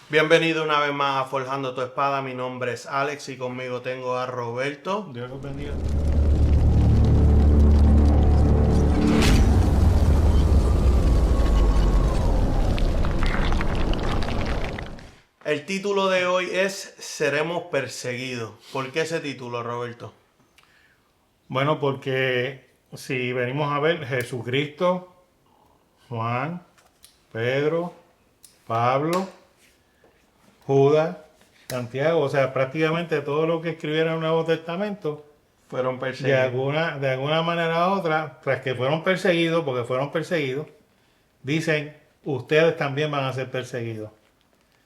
Bienvenido una vez más a Forjando tu Espada. Mi nombre es Alex y conmigo tengo a Roberto. Dios los bendiga. El título de hoy es Seremos perseguidos. ¿Por qué ese título, Roberto? Bueno, porque si venimos a ver Jesucristo, Juan, Pedro, Pablo, Judas, Santiago, o sea, prácticamente todo lo que escribieron en el Nuevo Testamento, Fueron de perseguidos. alguna manera u otra, tras que fueron perseguidos, porque fueron perseguidos, dicen, ustedes también van a ser perseguidos.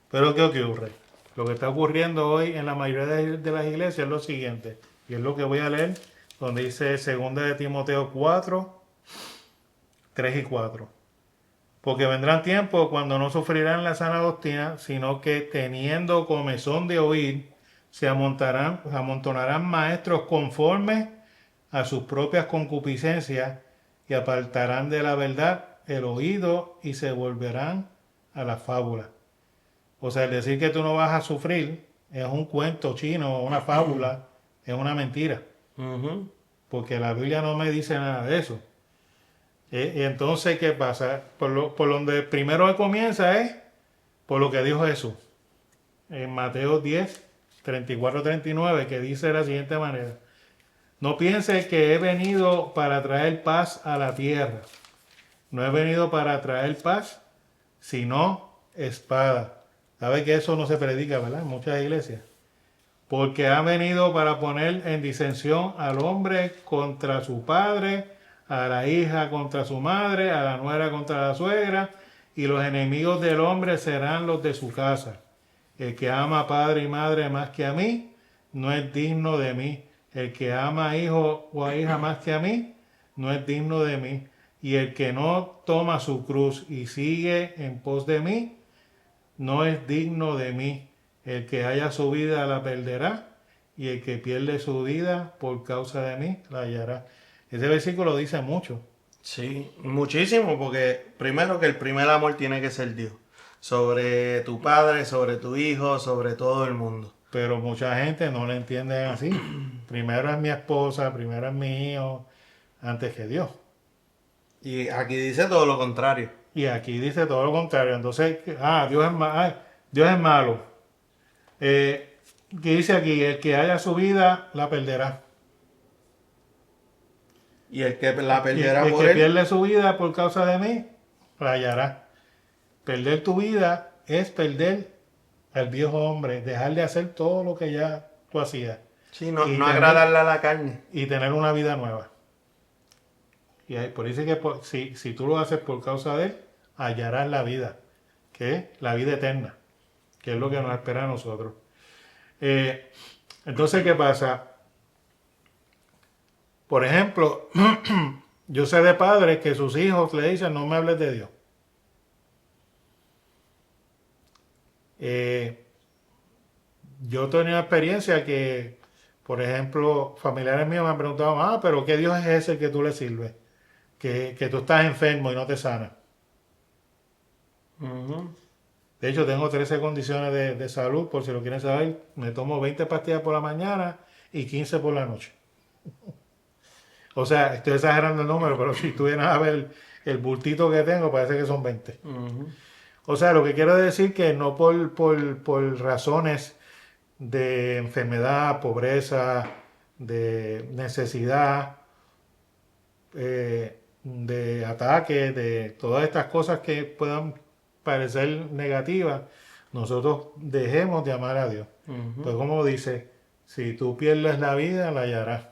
Pero ¿qué ocurre? Lo que está ocurriendo hoy en la mayoría de las iglesias es lo siguiente, y es lo que voy a leer, donde dice 2 de Timoteo 4, 3 y 4. Porque vendrán tiempos cuando no sufrirán la sana doctrina, sino que teniendo comezón de oír, se amontonarán maestros conformes a sus propias concupiscencias y apartarán de la verdad el oído y se volverán a la fábula. O sea, el decir que tú no vas a sufrir es un cuento chino, una fábula, es una mentira. Ujú. Porque la Biblia no me dice nada de eso. Y entonces, ¿qué pasa? Por donde primero comienza es por lo que dijo Jesús. En Mateo 10, 34, 39, que dice de la siguiente manera. No piense que he venido para traer paz a la tierra. No he venido para traer paz, sino espada. ¿Sabe que eso no se predica, verdad? En muchas iglesias. Porque ha venido para poner en disensión al hombre contra su padre, a la hija contra su madre, a la nuera contra la suegra, y los enemigos del hombre serán los de su casa. El que ama a padre y madre más que a mí, no es digno de mí. El que ama a hijo o a hija más que a mí, no es digno de mí. Y el que no toma su cruz y sigue en pos de mí, no es digno de mí. El que haya su vida la perderá, y el que pierde su vida por causa de mí la hallará. Ese versículo dice mucho, Sí, muchísimo, porque primero que el primer amor tiene que ser Dios. Sobre tu padre, sobre tu hijo, sobre todo el mundo. pero mucha gente no le entiende así. Primero es mi esposa, primero es mi hijo, antes que Dios. Y aquí dice todo lo contrario. Y aquí dice todo lo contrario. Entonces, Dios es malo. Que dice aquí, el que haya su vida la perderá. Y el que la Y perderá el por que él. pierde su vida por causa de mí, la hallará. Perder tu vida es perder al viejo hombre, dejar de hacer todo lo que ya tú hacías Sí, no, y no tener, agradarle a la carne. y tener una vida nueva. Y por eso es que si tú lo haces por causa de él, hallarás la vida, que es la vida eterna, que es lo que nos espera a nosotros. Eh, entonces, ¿qué pasa? Por ejemplo, yo sé de padres que sus hijos le dicen, no me hables de Dios. Eh, yo tenía una experiencia que, por ejemplo, familiares míos me han preguntado, pero ¿qué Dios es ese que tú le sirves? Que tú estás enfermo y no te sana. Ujú. De hecho, tengo 13 condiciones de salud, por si lo quieren saber. Me tomo 20 pastillas por la mañana y 15 por la noche. O sea, estoy exagerando el número, pero si tú vienes a ver el bultito que tengo, parece que son 20. Ujú. O sea, lo que quiero decir que no por razones de enfermedad, pobreza, de necesidad, de ataque, de todas estas cosas que puedan parecer negativas, nosotros dejemos de amar a Dios. Pues Ujú. como dice, si tú pierdes la vida, la hallarás.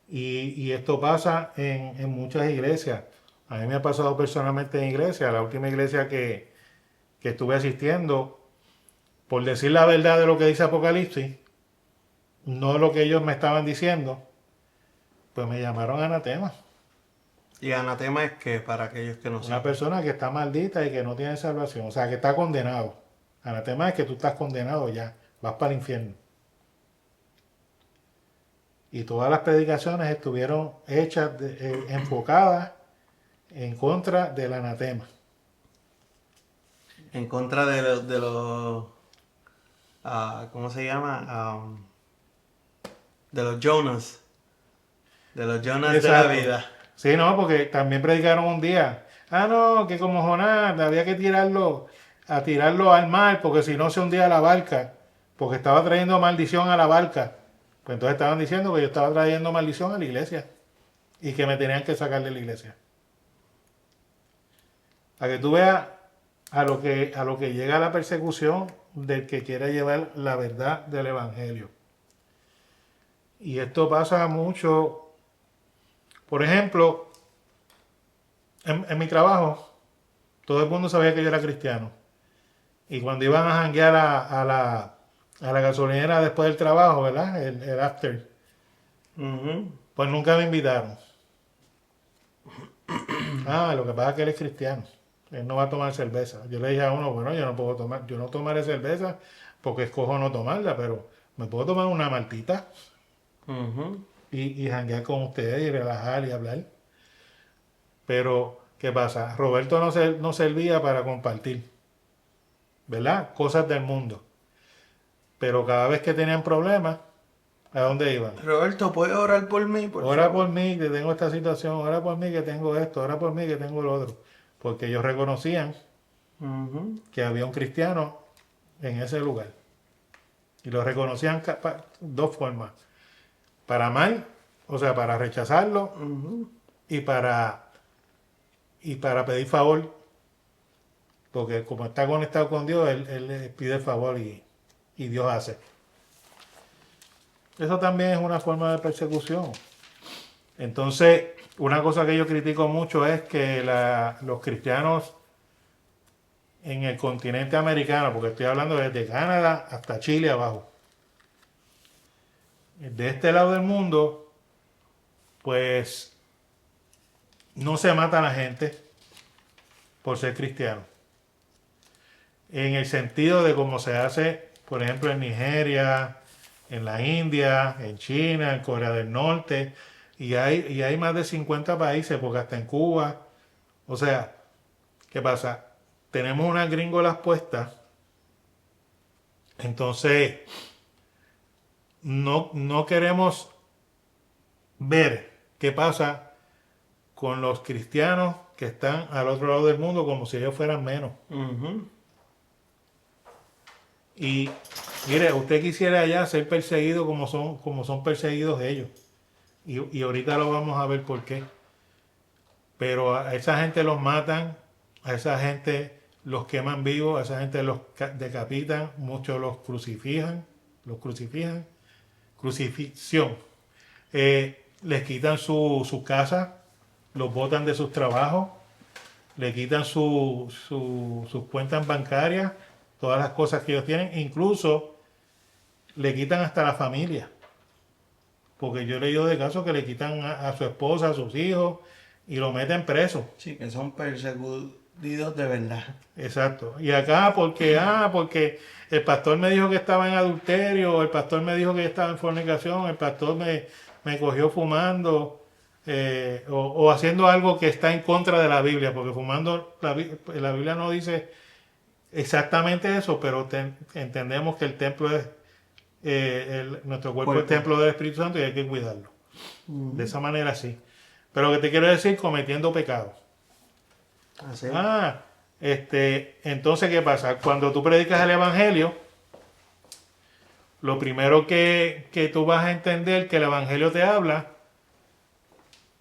Y esto pasa en muchas iglesias. A mí me ha pasado personalmente en iglesia, la última iglesia que estuve asistiendo, por decir la verdad de lo que dice Apocalipsis, no lo que ellos me estaban diciendo, pues me llamaron anatema. Y anatema es que, para aquellos que no Una saben. persona que está maldita y que no tiene salvación, o sea, que está condenado. Anatema es que tú estás condenado ya, vas para el infierno. Y todas las predicaciones estuvieron hechas, enfocadas en contra del anatema. En contra de los ¿cómo se llama? De los Jonas. De los Jonas de la Exacto. vida. Sí, no, porque también predicaron un día. Ah, no, que como Jonás había que tirarlo al mar, porque si no se hundía la barca, porque estaba trayendo maldición a la barca. Pues entonces estaban diciendo que yo estaba trayendo maldición a la iglesia y que me tenían que sacar de la iglesia. Para que tú veas a lo que llega la persecución del que quiere llevar la verdad del evangelio. Y esto pasa mucho. Por ejemplo, en mi trabajo, todo el mundo sabía que yo era cristiano. Y cuando iban a janguear a la gasolinera después del trabajo, ¿verdad? El after, Ujú. pues nunca me invitaron. Ah, lo que pasa es que él es cristiano. Él no va a tomar cerveza. Yo le dije a uno, bueno, yo no puedo tomar, yo no tomaré cerveza porque escojo no tomarla, pero me puedo tomar una maltita Ujú. y janguear con ustedes y relajar y hablar. Pero, ¿qué pasa? Roberto no servía para compartir, ¿verdad? Cosas del mundo. Pero cada vez que tenían problemas, ¿a dónde iban? Roberto, ¿puedes orar por mí, por Ora favor? por mí que tengo esta situación, ora por mí que tengo esto, ora por mí que tengo lo otro. Porque ellos reconocían Ujú. que había un cristiano en ese lugar. Y lo reconocían dos formas. Para mal, o sea, para rechazarlo Ujú. y para pedir favor. Porque como está conectado con Dios, él le pide favor y Dios hace. Eso también es una forma de persecución. Entonces, una cosa que yo critico mucho es que los cristianos en el continente americano, porque estoy hablando desde Canadá hasta Chile abajo, de este lado del mundo, pues no se mata a la gente por ser cristiano. En el sentido de cómo se hace, por ejemplo, en Nigeria, en la India, en China, en Corea del Norte, y hay más de 50 países, porque hasta en Cuba. O sea, ¿qué pasa? Tenemos unas gringolas puestas, entonces no queremos ver qué pasa con los cristianos que están al otro lado del mundo como si ellos fueran menos. Ujú. Y mire, usted quisiera allá ser perseguido como son perseguidos ellos. Y ahorita lo vamos a ver por qué. Pero a esa gente los matan, a esa gente los queman vivos, a esa gente los decapitan, muchos los crucifijan, crucifixión. Les quitan su casa, los botan de sus trabajos, le quitan sus cuentas bancarias, todas las cosas que ellos tienen, incluso le quitan hasta la familia. Porque yo he leído de casos que le quitan a su esposa, a sus hijos y lo meten preso. Sí, que son perseguidos de verdad. Exacto. Y acá porque el pastor me dijo que estaba en adulterio, el pastor me dijo que estaba en fornicación, el pastor me cogió fumando o haciendo algo que está en contra de la Biblia, porque fumando, la Biblia no dice exactamente eso, pero entendemos que el templo es, nuestro cuerpo es templo del Espíritu Santo y hay que cuidarlo. De Ujú. esa manera sí. Pero lo que te quiero decir, cometiendo pecados. Así. Ah, entonces, ¿qué pasa? Cuando tú predicas el Evangelio, lo primero que tú vas a entender que el Evangelio te habla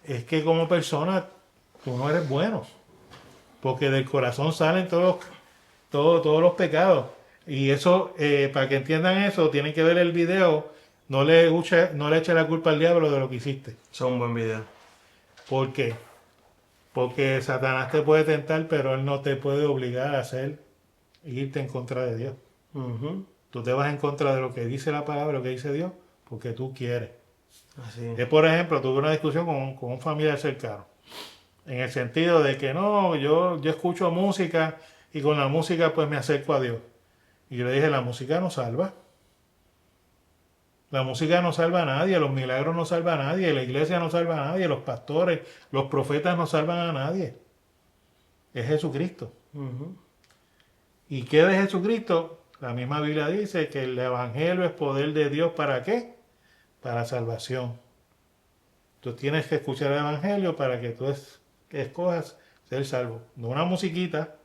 es que como persona tú no eres bueno, porque del corazón salen todos los pecados. Y eso, para que entiendan eso, tienen que ver el video, no le eche la culpa al diablo de lo que hiciste. Eso es un buen video. ¿Por qué? Porque Satanás te puede tentar, pero él no te puede obligar a irte en contra de Dios. Ujú. Tú te vas en contra de lo que dice la palabra, lo que dice Dios, porque tú quieres. Así. Por ejemplo, tuve una discusión con un familiar cercano, en el sentido de que no, yo escucho música y con la música pues me acerco a Dios. Y yo le dije, la música no salva. La música no salva a nadie, los milagros no salvan a nadie, la iglesia no salva a nadie, los pastores, los profetas no salvan a nadie. Es Jesucristo. Ujú. ¿Y qué de Jesucristo? La misma Biblia dice que el Evangelio es poder de Dios. ¿Para qué? Para salvación. Tú tienes que escuchar el Evangelio para que tú escojas ser salvo. No una musiquita,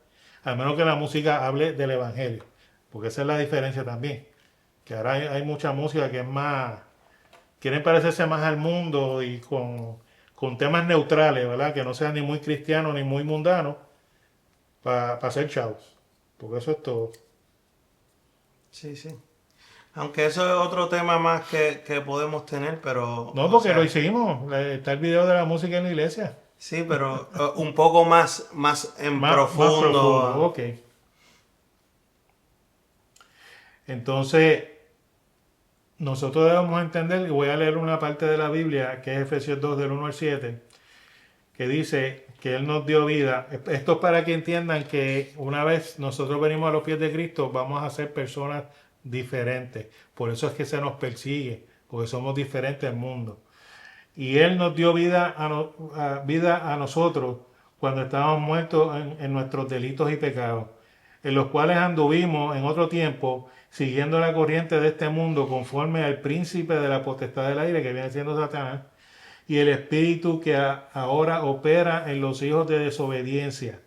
al menos que la música hable del Evangelio. Porque esa es la diferencia también. Que ahora hay mucha música que es más... Quieren parecerse más al mundo y con temas neutrales, ¿verdad? Que no sean ni muy cristianos ni muy mundanos para hacer chavos. Porque eso es todo. Sí, sí. Aunque eso es otro tema más que podemos tener, pero, No, o porque lo sea, hicimos. Está el video de la música en la iglesia. sí, pero un poco más en Más profundo, profundo. ok. Entonces, nosotros debemos entender, y voy a leer una parte de la Biblia, que es Efesios 2 del 1 al 7, que dice que Él nos dio vida. Esto es para que entiendan que una vez nosotros venimos a los pies de Cristo, vamos a ser personas diferentes. Por eso es que se nos persigue, porque somos diferentes al mundo. Y Él nos dio vida a nosotros cuando estábamos muertos en nuestros delitos y pecados, en los cuales anduvimos en otro tiempo, siguiendo la corriente de este mundo, conforme al príncipe de la potestad del aire, que viene siendo Satanás, y el espíritu que ahora opera en los hijos de desobediencia,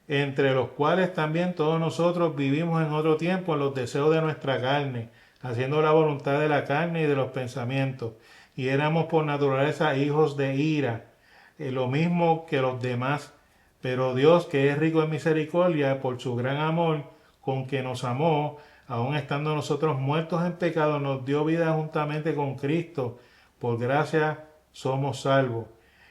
entre los cuales también todos nosotros vivimos en otro tiempo en los deseos de nuestra carne, haciendo la voluntad de la carne y de los pensamientos, y éramos por naturaleza hijos de ira, lo mismo que los demás, pero Dios, que es rico en misericordia, por su gran amor con que nos amó, aun estando nosotros muertos en pecado, nos dio vida juntamente con Cristo. Por gracia somos salvos.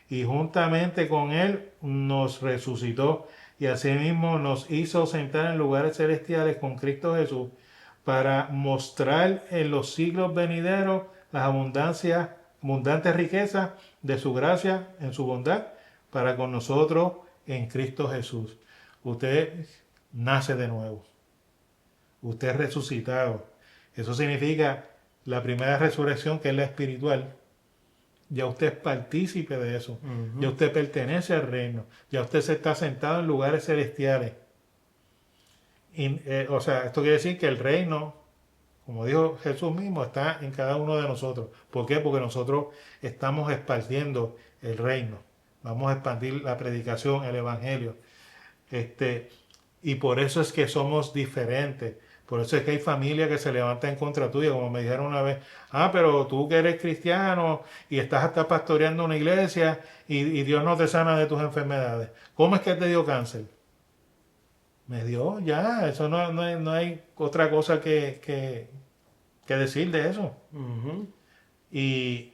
Y juntamente con Él nos resucitó y asimismo nos hizo sentar en lugares celestiales con Cristo Jesús para mostrar en los siglos venideros las abundantes riquezas de su gracia en su bondad para con nosotros en Cristo Jesús. Usted nace de nuevo. Usted es resucitado. Eso significa la primera resurrección, que es la espiritual. Ya usted es partícipe de eso. Ya usted pertenece al reino. Ya usted se está sentado en lugares celestiales. O sea, esto quiere decir que el reino, como dijo Jesús mismo, está en cada uno de nosotros. ¿Por qué? Porque nosotros estamos expandiendo el reino. Vamos a expandir la predicación, el evangelio. Y por eso es que somos diferentes. Por eso es que hay familias que se levantan en contra tuya, como me dijeron una vez, pero tú que eres cristiano y estás hasta pastoreando una iglesia y Dios no te sana de tus enfermedades. ¿Cómo es que te dio cáncer? Me dio, ya, eso no hay otra cosa que decir de eso. Y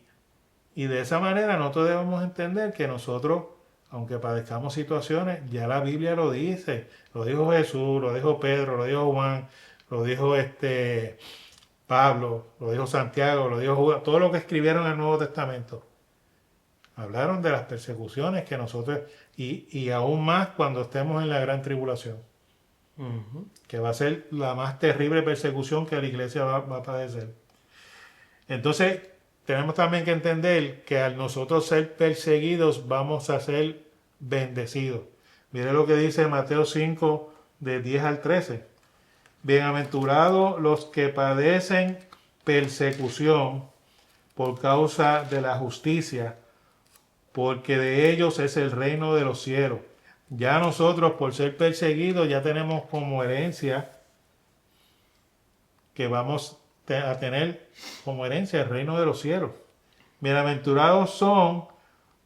de esa manera nosotros debemos entender que nosotros, aunque padezcamos situaciones, ya la Biblia lo dice. Lo dijo Jesús, lo dijo Pedro, lo dijo Juan, lo dijo Pablo, lo dijo Santiago, lo dijo Judas, todo lo que escribieron en el Nuevo Testamento. Hablaron de las persecuciones que nosotros, y aún más cuando estemos en la gran tribulación, que va a ser la más terrible persecución que la iglesia va a padecer. Entonces, tenemos también que entender que al nosotros ser perseguidos vamos a ser bendecidos. Mire lo que dice Mateo 5, de 10 al 13. Bienaventurados los que padecen persecución por causa de la justicia, porque de ellos es el reino de los cielos. Ya nosotros, por ser perseguidos, ya tenemos como herencia que vamos a tener como herencia el reino de los cielos. Bienaventurados son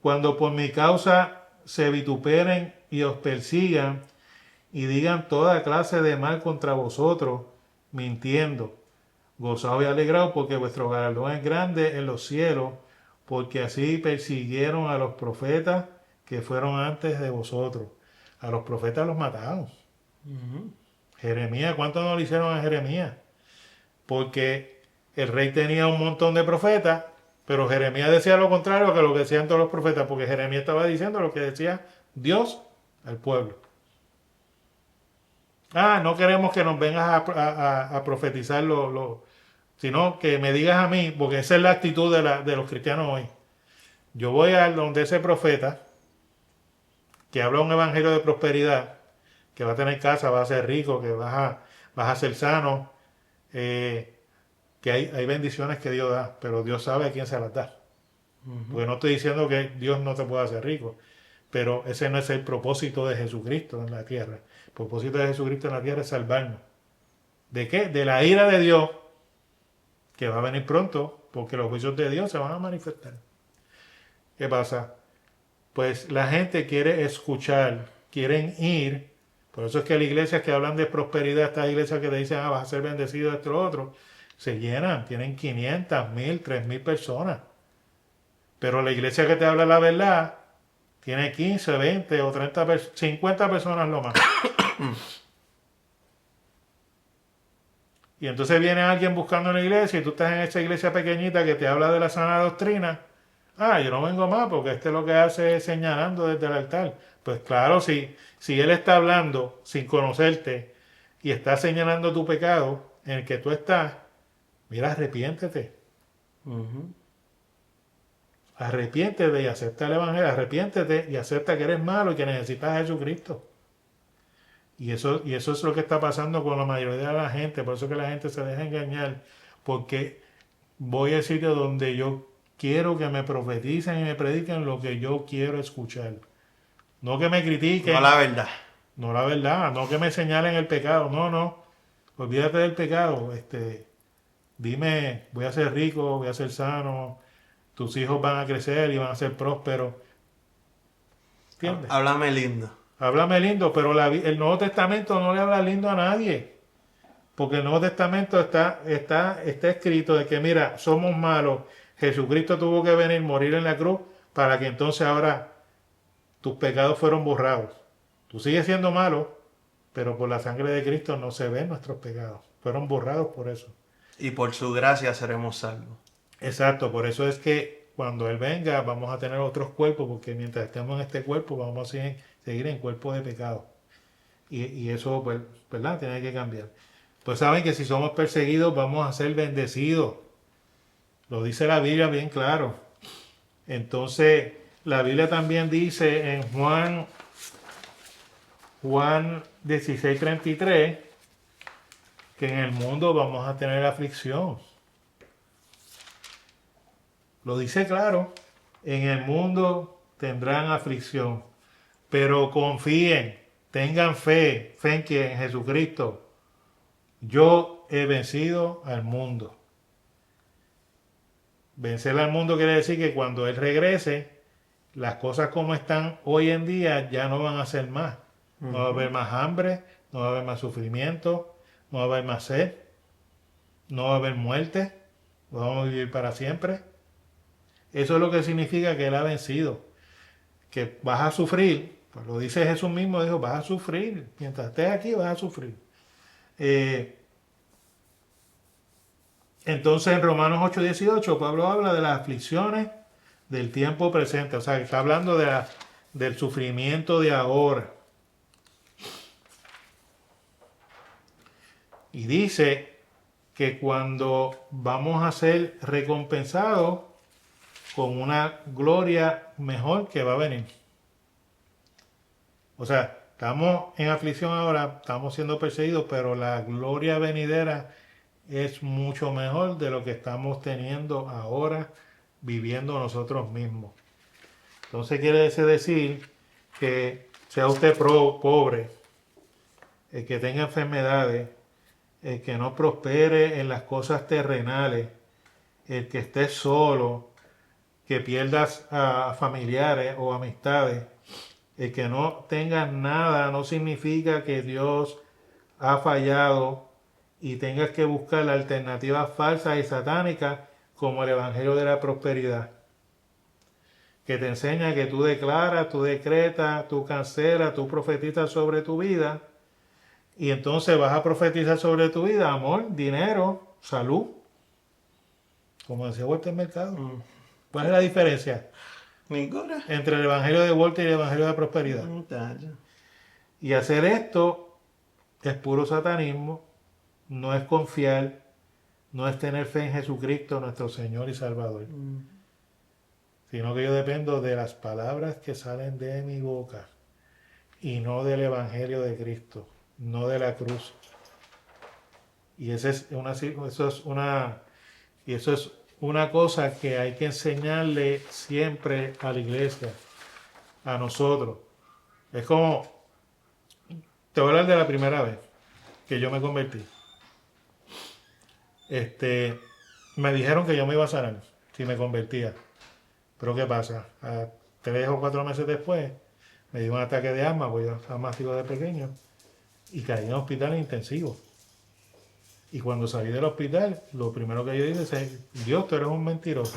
cuando por mi causa se vituperen y os persigan y digan toda clase de mal contra vosotros, mintiendo. Gozaos y alegraos, porque vuestro galardón es grande en los cielos, porque así persiguieron a los profetas que fueron antes de vosotros. A los profetas los mataron. Jeremías, ¿cuánto no le hicieron a Jeremías? Porque el rey tenía un montón de profetas, pero Jeremías decía lo contrario que lo que decían todos los profetas, porque Jeremías estaba diciendo lo que decía Dios al pueblo. No queremos que nos vengas a profetizar sino que me digas a mí, porque esa es la actitud de los cristianos hoy. Yo voy a donde ese profeta, que habla un evangelio de prosperidad, que va a tener casa, vas a ser rico, que vas a ser sano, que hay bendiciones que Dios da, pero Dios sabe a quién se las da. Porque no estoy diciendo que Dios no te pueda hacer rico, pero ese no es el propósito de Jesucristo en la tierra. El propósito de Jesucristo en la tierra es salvarnos. ¿De qué? De la ira de Dios, que va a venir pronto, porque los juicios de Dios se van a manifestar. ¿Qué pasa? Pues la gente quiere escuchar, quieren ir. Por eso es que las iglesias que hablan de prosperidad, estas iglesias que te dicen, vas a ser bendecido, esto, lo otro, se llenan, tienen 500, 1000, 3000 personas. Pero la iglesia que te habla la verdad tiene 15, 20 o 30, 50 personas lo más. Y entonces viene alguien buscando una iglesia y tú estás en esa iglesia pequeñita que te habla de la sana doctrina. Yo no vengo más porque lo que hace es señalando desde el altar. Pues claro, si él está hablando sin conocerte y está señalando tu pecado en el que tú estás, mira, arrepiéntete. Arrepiéntete y acepta el evangelio. Arrepiéntete y acepta que eres malo y que necesitas a Jesucristo. Y eso es lo que está pasando con la mayoría de la gente. Por eso que la gente se deja engañar. Porque voy a decir que donde yo quiero que me profeticen y me prediquen lo que yo quiero escuchar. No que me critiquen. No la verdad. No la verdad. No que me señalen el pecado. No. Olvídate del pecado. Dime, voy a ser rico, voy a ser sano. Tus hijos van a crecer y van a ser prósperos. ¿Entiendes? Háblame lindo. Háblame lindo, pero el Nuevo Testamento no le habla lindo a nadie. Porque el Nuevo Testamento está escrito de que, mira, somos malos. Jesucristo tuvo que venir, morir en la cruz, para que entonces ahora tus pecados fueron borrados. Tú sigues siendo malo, pero por la sangre de Cristo no se ven nuestros pecados. Fueron borrados por eso. Y por su gracia seremos salvos. Exacto, por eso es que cuando Él venga vamos a tener otros cuerpos, porque mientras estemos en este cuerpo vamos a seguir en cuerpo de pecado. Y eso, pues, ¿verdad? Tiene que cambiar. Pues saben que si somos perseguidos vamos a ser bendecidos. Lo dice la Biblia bien claro. Entonces, la Biblia también dice en Juan 16:33 que en el mundo vamos a tener aflicción. Lo dice claro. En el mundo tendrán aflicción. Pero confíen, tengan fe en que en Jesucristo. Yo he vencido al mundo. Vencer al mundo quiere decir que cuando Él regrese, las cosas como están hoy en día ya no van a ser más. No va a haber más hambre, no va a haber más sufrimiento, no va a haber más sed, no va a haber muerte, vamos a vivir para siempre. Eso es lo que significa que Él ha vencido. Que vas a sufrir, pues lo dice Jesús mismo, dijo, vas a sufrir, mientras estés aquí vas a sufrir. Entonces en Romanos 8:18 Pablo habla de las aflicciones del tiempo presente, o sea, está hablando del sufrimiento de ahora. Y dice que cuando vamos a ser recompensados con una gloria mejor que va a venir. O sea, estamos en aflicción ahora, estamos siendo perseguidos, pero la gloria venidera es mucho mejor de lo que estamos teniendo ahora, viviendo nosotros mismos. Entonces quiere decir que sea usted pobre, el que tenga enfermedades, el que no prospere en las cosas terrenales, el que esté solo, que pierdas a familiares o amistades, el que no tengas nada no significa que Dios ha fallado y tengas que buscar alternativas falsas y satánicas como el Evangelio de la Prosperidad, que te enseña que tú declaras, tú decretas, tú cancelas, tú profetizas sobre tu vida y entonces vas a profetizar sobre tu vida amor, dinero, salud, como decía Walter Mercado. ¿Cuál es la diferencia? Ninguna. Entre el Evangelio de Walter y el Evangelio de la Prosperidad. Y hacer esto es puro satanismo, no es confiar, no es tener fe en Jesucristo, nuestro Señor y Salvador. Sino que yo dependo de las palabras que salen de mi boca. y no del Evangelio de Cristo, no de la cruz. Y eso es una cosa que hay que enseñarle siempre a la iglesia, a nosotros. Es como, te voy a hablar de la primera vez que yo me convertí. Me dijeron que yo me iba a sanar si me convertía. Pero ¿qué pasa? A 3 o 4 meses después me dio un ataque de asma, porque yo asmático de pequeño, y caí en hospital intensivo. Y cuando salí del hospital, lo primero que yo dije es, Dios, tú eres un mentiroso.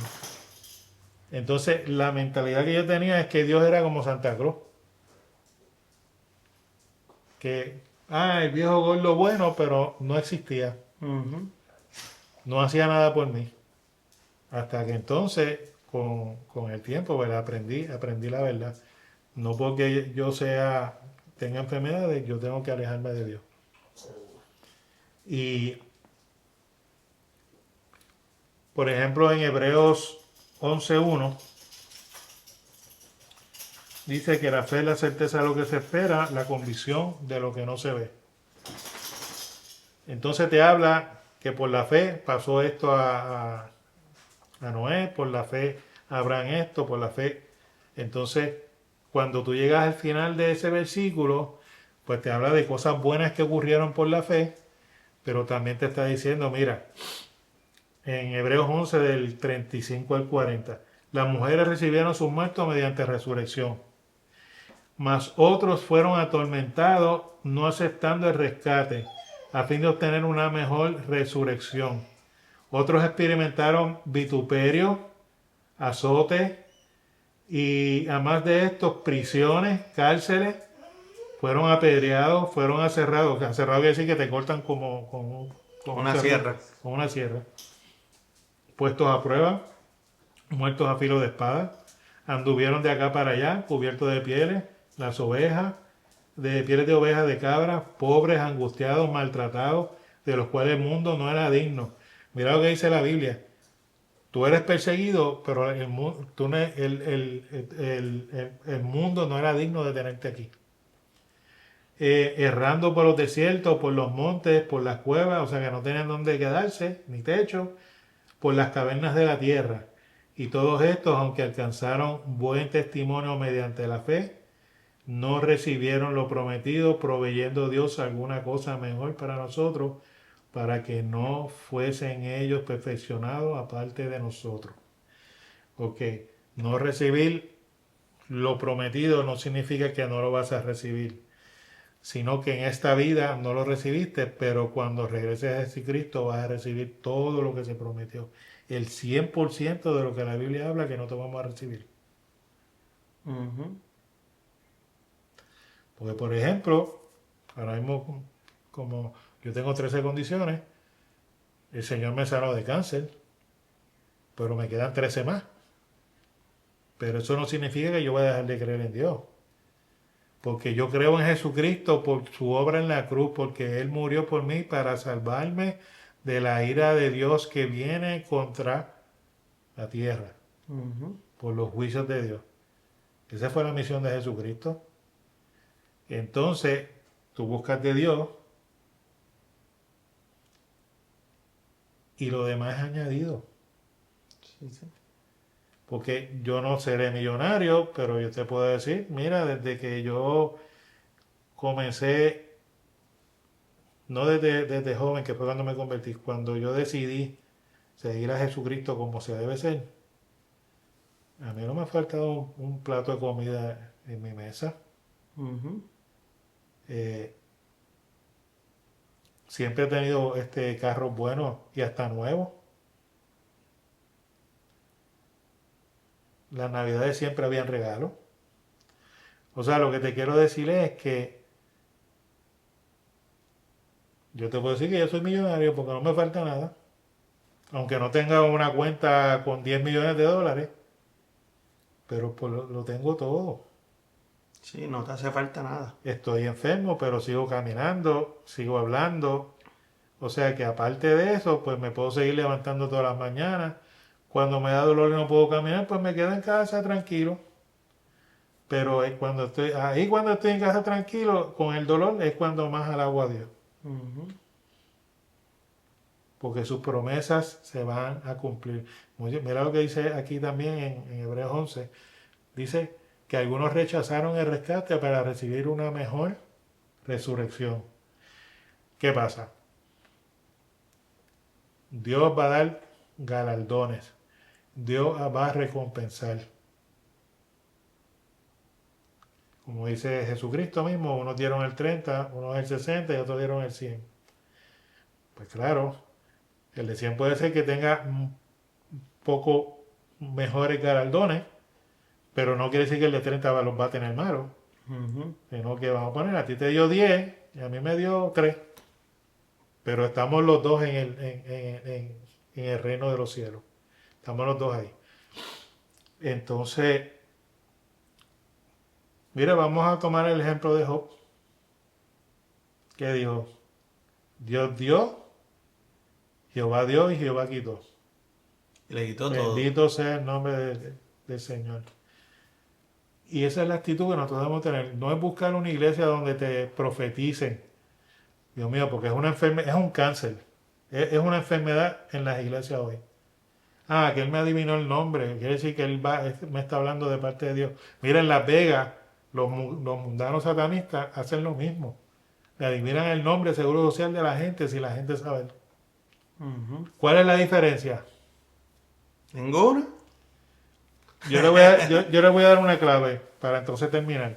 Entonces, la mentalidad que yo tenía es que Dios era como Santa Cruz. Que, el viejo gordo bueno, pero no existía. Ujú. No hacía nada por mí. Hasta que entonces, con el tiempo, ¿verdad? Aprendí la verdad. No porque yo tenga enfermedades, yo tengo que alejarme de Dios. Y, por ejemplo, en Hebreos 11:1 dice que la fe es la certeza de lo que se espera, la convicción de lo que no se ve. Entonces te habla que por la fe pasó esto a Noé, por la fe a Abraham esto, por la fe. Entonces, cuando tú llegas al final de ese versículo, pues te habla de cosas buenas que ocurrieron por la fe, pero también te está diciendo, mira, en Hebreos 11 del 35 al 40, las mujeres recibieron sus muertos mediante resurrección, mas otros fueron atormentados no aceptando el rescate a fin de obtener una mejor resurrección. Otros experimentaron vituperio, azote y además de estos prisiones, cárceles, fueron apedreados, fueron aserrados. Aserrado quiere decir que te cortan con Una sierra. con una sierra. Puestos a prueba, muertos a filo de espada, anduvieron de acá para allá, cubiertos de pieles, las ovejas, de pieles de ovejas, de cabras, pobres, angustiados, maltratados, de los cuales el mundo no era digno. Mira lo que dice la Biblia. Tú eres perseguido, pero el mundo no era digno de tenerte aquí. Errando por los desiertos, por los montes, por las cuevas, o sea que no tenían dónde quedarse, ni techo, por las cavernas de la tierra. Y todos estos, aunque alcanzaron buen testimonio mediante la fe, no recibieron lo prometido, proveyendo Dios alguna cosa mejor para nosotros, para que no fuesen ellos perfeccionados aparte de nosotros. Porque no recibir lo prometido no significa que no lo vas a recibir, sino que en esta vida no lo recibiste, pero cuando regreses a Jesucristo vas a recibir todo lo que se prometió. El 100% de lo que la Biblia habla que no te vamos a recibir. Ujú. Porque, por ejemplo, ahora mismo, como yo tengo 13 condiciones, el Señor me sanó de cáncer, pero me quedan 13 más. Pero eso no significa que yo voy a dejar de creer en Dios. Porque yo creo en Jesucristo por su obra en la cruz, porque Él murió por mí para salvarme de la ira de Dios que viene contra la tierra, Ujú. por los juicios de Dios. Esa fue la misión de Jesucristo. Entonces, tú buscas de Dios y lo demás es añadido. Sí, sí. Porque yo no seré millonario, pero yo te puedo decir, mira, desde que yo comencé, no desde joven, que fue cuando me convertí, cuando yo decidí seguir a Jesucristo como se debe ser, a mí no me ha faltado un plato de comida en mi mesa. Ujú. Eh, Siempre he tenido carros buenos y hasta nuevos. Las navidades siempre habían regalos. O sea, lo que te quiero decir es que yo te puedo decir que yo soy millonario porque no me falta nada. Aunque no tenga una cuenta con 10 millones de dólares, pero pues lo tengo todo. Sí, no te hace falta nada. Estoy enfermo, pero sigo caminando, sigo hablando. O sea que aparte de eso, pues me puedo seguir levantando todas las mañanas. Cuando me da dolor y no puedo caminar, pues me quedo en casa tranquilo. Pero es cuando estoy en casa tranquilo, con el dolor, es cuando más alabo a Dios. Ujú. Porque sus promesas se van a cumplir. Mira lo que dice aquí también en Hebreos 11. Dice que algunos rechazaron el rescate para recibir una mejor resurrección. ¿Qué pasa? Dios va a dar galardones. Dios va a recompensar. Como dice Jesucristo mismo, unos dieron el 30, unos el 60 y otros dieron el 100. Pues claro, el de 100 puede ser que tenga un poco mejores galardones, pero no quiere decir que el de 30 los va a tener malos. Ujú. Sino que vamos a poner, a ti te dio 10 y a mí me dio 3. Pero estamos los dos en el reino de los cielos. Estamos los dos ahí. Entonces, mira, vamos a tomar el ejemplo de Job. ¿Qué dijo? Dios dio, Jehová dio y Jehová quitó. Y le quitó todo. Bendito sea el nombre del Señor. Y esa es la actitud que nosotros debemos tener. No es buscar una iglesia donde te profeticen. Dios mío, porque es una enfermedad, es un cáncer. Es una enfermedad en las iglesias hoy. Ah, que él me adivinó el nombre. Quiere decir que me está hablando de parte de Dios. Mira, en Las Vegas, los mundanos satanistas hacen lo mismo. Le adivinan el nombre, seguro social de la gente, si la gente sabe. Ujú. ¿Cuál es la diferencia? ¿Ninguno? Yo le voy a dar una clave para entonces terminar.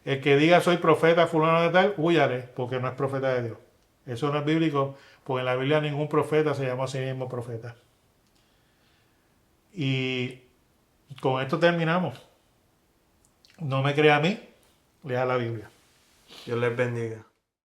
El que diga soy profeta fulano de tal, huyale, porque no es profeta de Dios. Eso no es bíblico, porque en la Biblia ningún profeta se llama a sí mismo profeta. Y con esto terminamos. No me crea a mí, lea la Biblia. Dios les bendiga.